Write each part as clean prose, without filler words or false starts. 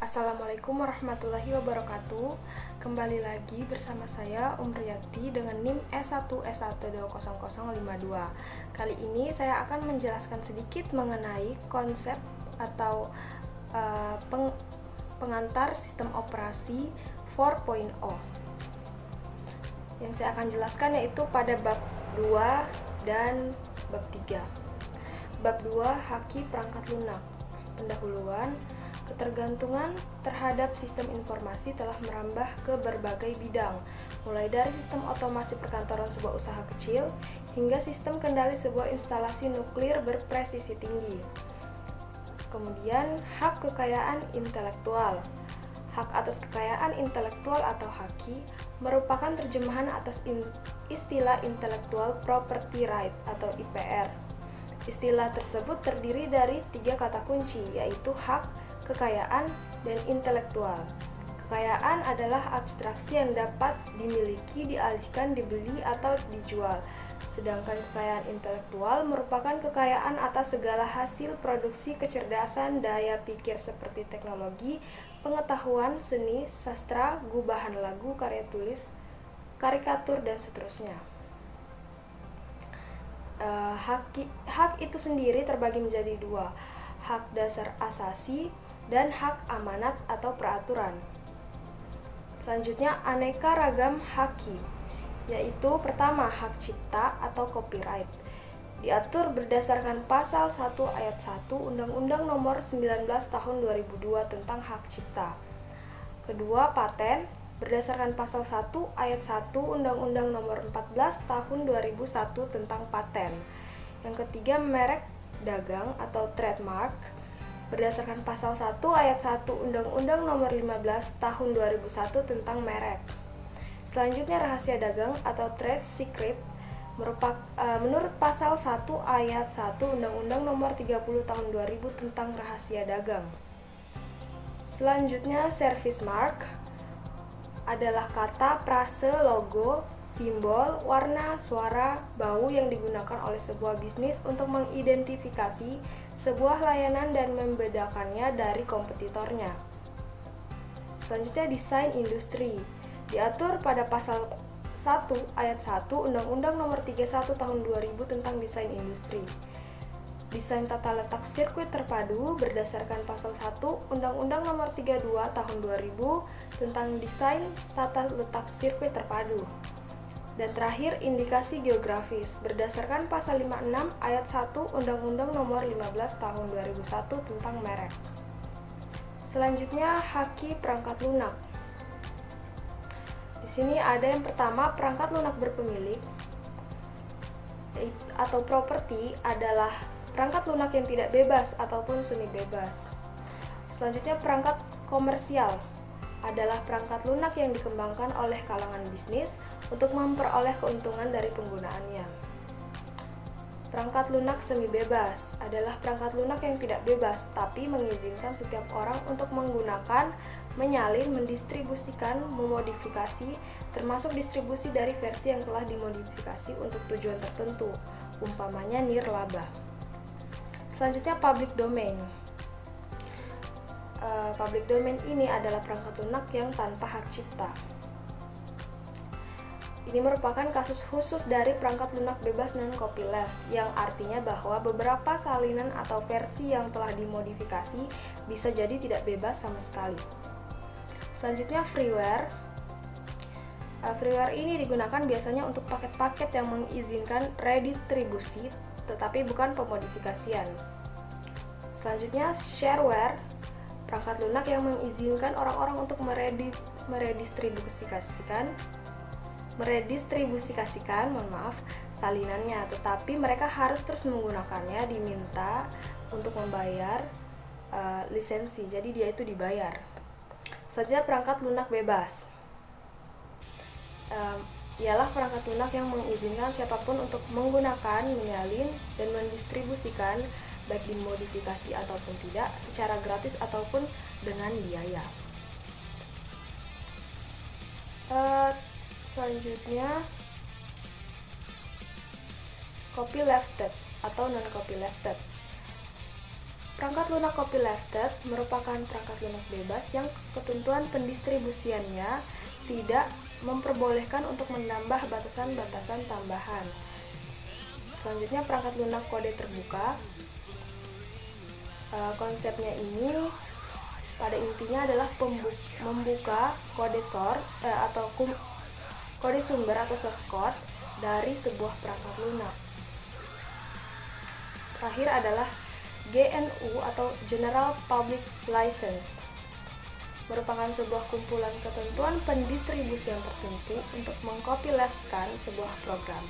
Assalamualaikum warahmatullahi wabarakatuh. Kembali lagi bersama saya Umriyati dengan NIM S1S1200052. Kali ini saya akan menjelaskan sedikit mengenai konsep atau pengantar sistem operasi 4.0. Yang saya akan jelaskan yaitu pada bab 2 dan bab 3. Bab 2, haki perangkat lunak. Pendahuluan. Ketergantungan terhadap sistem informasi telah merambah ke berbagai bidang, mulai dari sistem otomasi perkantoran sebuah usaha kecil hingga sistem kendali sebuah instalasi nuklir berpresisi tinggi. Kemudian, hak kekayaan intelektual. Hak atas kekayaan intelektual atau haki merupakan terjemahan atas istilah Intellectual Property Right atau IPR. Istilah tersebut terdiri dari 3 kata kunci, yaitu hak, kekayaan, dan intelektual. Kekayaan adalah abstraksi yang dapat dimiliki, dialihkan, dibeli, atau dijual. Sedangkan kekayaan intelektual merupakan kekayaan atas segala hasil produksi kecerdasan daya pikir seperti teknologi, pengetahuan, seni, sastra, gubahan lagu, karya tulis, karikatur, dan seterusnya. Hak itu sendiri terbagi menjadi 2, hak dasar asasi dan hak amanat atau peraturan. Selanjutnya, aneka ragam haki, yaitu pertama, hak cipta atau copyright. Diatur berdasarkan pasal 1 ayat 1 Undang-Undang Nomor 19 Tahun 2002 tentang hak cipta. Kedua, paten berdasarkan pasal 1 ayat 1 Undang-Undang Nomor 14 Tahun 2001 tentang paten. Yang ketiga, merek dagang atau trademark berdasarkan pasal 1 ayat 1 Undang-Undang Nomor 15 Tahun 2001 tentang merek. Selanjutnya, rahasia dagang atau trade secret menurut pasal 1 ayat 1 Undang-Undang Nomor 30 Tahun 2000 tentang rahasia dagang. Selanjutnya, service mark adalah kata, frase, logo, simbol, warna, suara, bau yang digunakan oleh sebuah bisnis untuk mengidentifikasi sebuah layanan dan membedakannya dari kompetitornya. Selanjutnya, desain industri diatur pada pasal 1 ayat 1 Undang-Undang Nomor 31 Tahun 2000 tentang desain industri. Desain tata letak sirkuit terpadu berdasarkan pasal 1 Undang-Undang Nomor 32 Tahun 2000 tentang desain tata letak sirkuit terpadu. Dan terakhir, indikasi geografis berdasarkan pasal 56 ayat 1 Undang-Undang Nomor 15 Tahun 2001 tentang merek. Selanjutnya, haki perangkat lunak. Di sini ada yang pertama, perangkat lunak berpemilik atau properti adalah perangkat lunak yang tidak bebas ataupun semi bebas. Selanjutnya, perangkat komersial adalah perangkat lunak yang dikembangkan oleh kalangan bisnis untuk memperoleh keuntungan dari penggunaannya. Perangkat lunak semi bebas adalah perangkat lunak yang tidak bebas, tapi mengizinkan setiap orang untuk menggunakan, menyalin, mendistribusikan, memodifikasi, termasuk distribusi dari versi yang telah dimodifikasi untuk tujuan tertentu, umpamanya nirlaba. Selanjutnya, public domain. Public domain ini adalah perangkat lunak yang tanpa hak cipta. Ini merupakan kasus khusus dari perangkat lunak bebas non-copyleft, yang artinya bahwa beberapa salinan atau versi yang telah dimodifikasi bisa jadi tidak bebas sama sekali. Selanjutnya, freeware. Freeware ini digunakan biasanya untuk paket-paket yang mengizinkan redistribusi, tetapi bukan pemodifikasian. Selanjutnya, shareware. Perangkat lunak yang mengizinkan orang-orang untuk meredistribusikan salinannya, tetapi mereka harus terus menggunakannya, diminta untuk membayar lisensi, jadi dia itu dibayar. Selanjutnya, perangkat lunak bebas ialah perangkat lunak yang mengizinkan siapapun untuk menggunakan, menyalin, dan mendistribusikan, baik dimodifikasi ataupun tidak, secara gratis ataupun dengan biaya. Selanjutnya, copylefted atau non-copylefted. Perangkat lunak copylefted merupakan perangkat lunak bebas yang ketentuan pendistribusiannya tidak memperbolehkan untuk menambah batasan-batasan tambahan. Selanjutnya perangkat lunak kode terbuka. Konsepnya ini pada intinya adalah membuka kode source atau kode sumber atau source code dari sebuah perangkat lunak. Terakhir adalah GNU atau General Public License, merupakan sebuah kumpulan ketentuan pendistribusian tertentu untuk mengcopyleftkan sebuah program.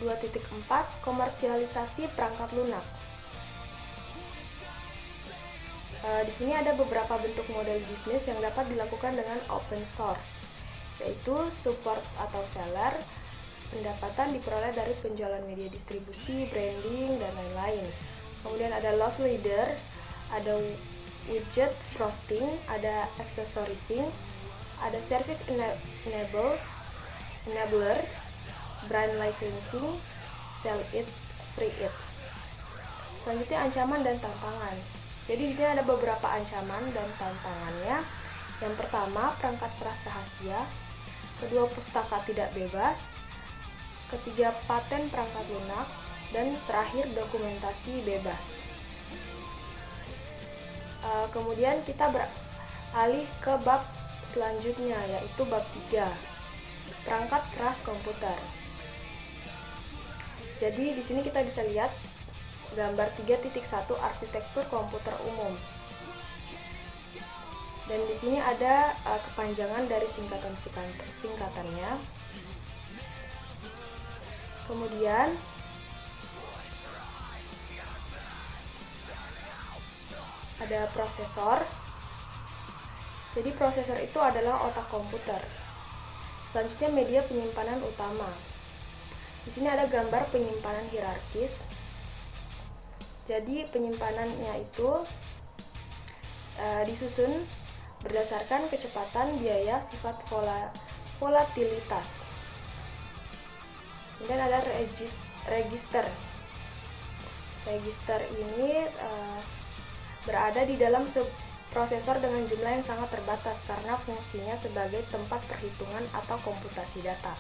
2.4 Komersialisasi perangkat lunak. Di sini ada beberapa bentuk model bisnis yang dapat dilakukan dengan open source, yaitu support atau seller. Pendapatan diperoleh dari penjualan media distribusi, branding, dan lain-lain. Kemudian ada loss leader, ada widget frosting, ada accessorizing, ada service enabler, brand licensing, sell it, free it. Selanjutnya ancaman dan tantangan. Jadi di sini ada beberapa ancaman dan tantangannya. Yang pertama, perangkat keras rahasia. Kedua, pustaka tidak bebas. Ketiga, paten perangkat lunak. Dan terakhir, dokumentasi bebas. Kemudian kita beralih ke bab selanjutnya, yaitu bab 3, perangkat keras komputer. Jadi di sini kita bisa lihat gambar 3.1 arsitektur komputer umum. Dan di sini ada kepanjangan dari singkatannya. Kemudian ada prosesor. Jadi prosesor itu adalah otak komputer. Selanjutnya media penyimpanan utama. Di sini ada gambar penyimpanan hierarkis. Jadi penyimpanannya itu disusun berdasarkan kecepatan, biaya, sifat volatilitas. Kemudian ada register. Register ini berada di dalam prosesor dengan jumlah yang sangat terbatas karena fungsinya sebagai tempat perhitungan atau komputasi data.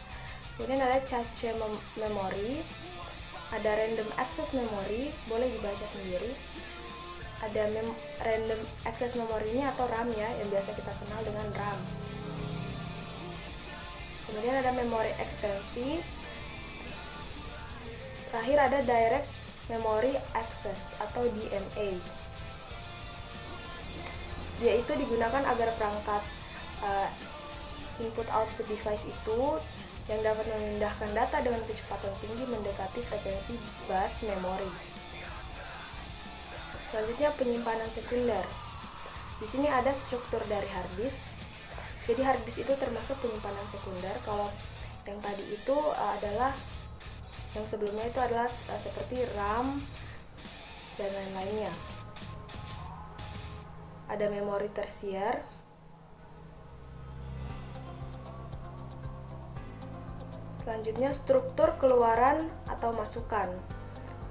Kemudian ada cache memory, ada random access memory, boleh dibaca sendiri. Ada random access memory ini atau RAM yang biasa kita kenal dengan RAM. Kemudian ada memori ekstensi. Terakhir ada direct memory access atau DMA. Dia itu digunakan agar perangkat input-output device itu yang dapat memindahkan data dengan kecepatan tinggi mendekati frekuensi bus memori. Selanjutnya penyimpanan sekunder. Di sini ada struktur dari hard disk. Jadi hard disk itu termasuk penyimpanan sekunder. Kalau yang tadi itu adalah yang sebelumnya itu adalah seperti RAM dan lain-lainnya. Ada memori tersier. Selanjutnya struktur keluaran atau masukan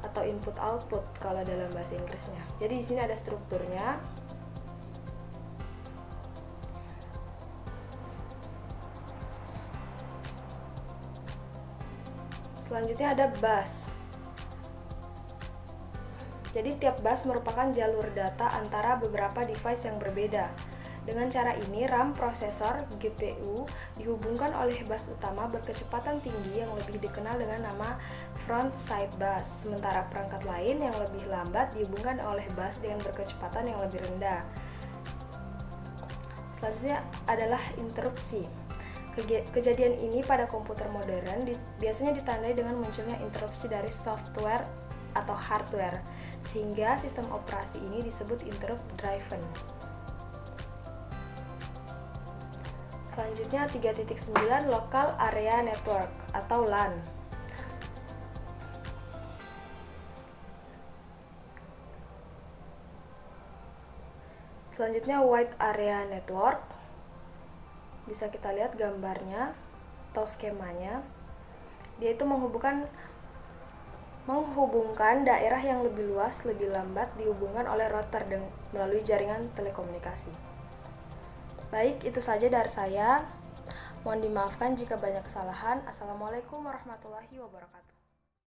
atau input output kalau dalam bahasa Inggrisnya. Jadi di sini ada strukturnya. Selanjutnya ada bus. Jadi tiap bus merupakan jalur data antara beberapa device yang berbeda. Dengan cara ini, RAM prosesor GPU dihubungkan oleh bus utama berkecepatan tinggi yang lebih dikenal dengan nama front side bus, sementara perangkat lain yang lebih lambat dihubungkan oleh bus dengan berkecepatan yang lebih rendah. Selanjutnya adalah interupsi. Kejadian ini pada komputer modern biasanya ditandai dengan munculnya interupsi dari software atau hardware, sehingga sistem operasi ini disebut interrupt driven. Selanjutnya 3.9 Local Area Network atau LAN. Selanjutnya Wide Area Network. Bisa kita lihat gambarnya atau skemanya. Dia itu menghubungkan menghubungkan daerah yang lebih luas lebih lambat dihubungkan oleh router melalui jaringan telekomunikasi. Baik, itu saja dari saya. Mohon dimaafkan jika banyak kesalahan. Assalamualaikum warahmatullahi wabarakatuh.